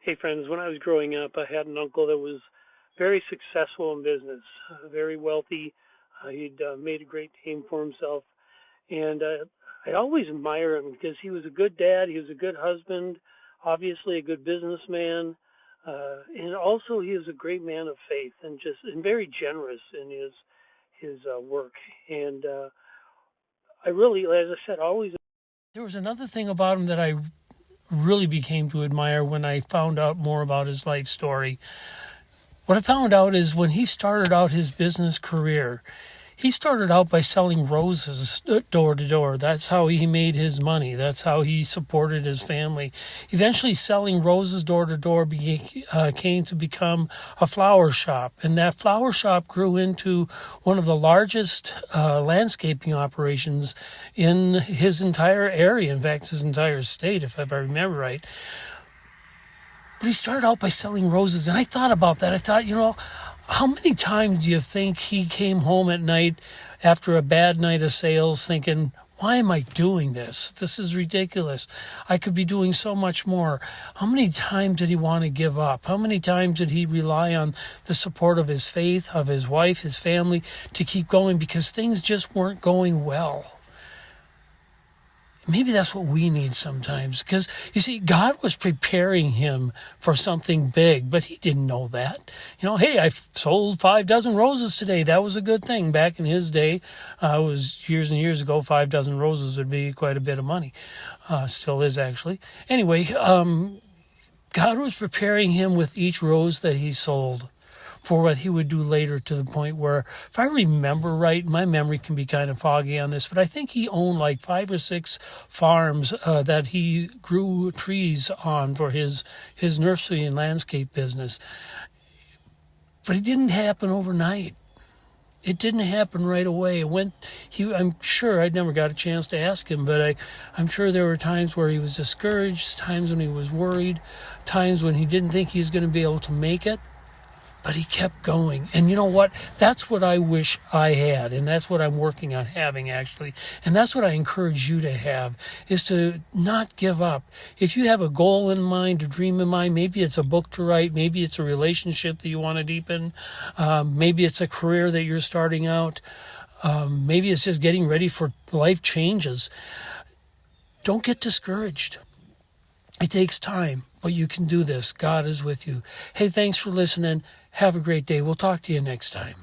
Hey, friends, when I was growing up, I had an uncle that was very successful in business, very wealthy. He'd made a great name for himself. And I always admire him because he was a good dad, he was a good husband, obviously a good businessman. And also, he was a great man of faith and very generous in his work. And I really, as I said, always. There was another thing about him that I really became to admire when I found out more about his life story. What I found out is when he started out his business career, he started out by selling roses door to door. That's how he made his money. That's how he supported his family. Eventually, selling roses door to door came to become a flower shop. And that flower shop grew into one of the largest landscaping operations in his entire area. In fact, his entire state, if I remember right. But he started out by selling roses. And I thought about that. I thought, how many times do you think he came home at night after a bad night of sales thinking, why am I doing this? This is ridiculous. I could be doing so much more. How many times did he want to give up? How many times did he rely on the support of his faith, of his wife, his family to keep going because things just weren't going well? Maybe that's what we need sometimes because, you see, God was preparing him for something big, but he didn't know that. Hey, I sold 5 dozen roses today. That was a good thing. Back in his day, it was years and years ago, 5 dozen roses would be quite a bit of money. Still is, actually. Anyway, God was preparing him with each rose that he sold for what he would do later, to the point where, if I remember right, my memory can be kind of foggy on this, but I think he owned like 5 or 6 farms that he grew trees on for his nursery and landscape business. But it didn't happen overnight. It didn't happen right away. I'm sure I never got a chance to ask him, but I'm sure there were times where he was discouraged, times when he was worried, times when he didn't think he was going to be able to make it. But he kept going. And you know what? That's what I wish I had. And that's what I'm working on having, actually. And that's what I encourage you to have, is to not give up. If you have a goal in mind, a dream in mind, maybe it's a book to write, maybe it's a relationship that you want to deepen, maybe it's a career that you're starting out, maybe it's just getting ready for life changes. Don't get discouraged. It takes time, but you can do this. God is with you. Hey, thanks for listening. Have a great day. We'll talk to you next time.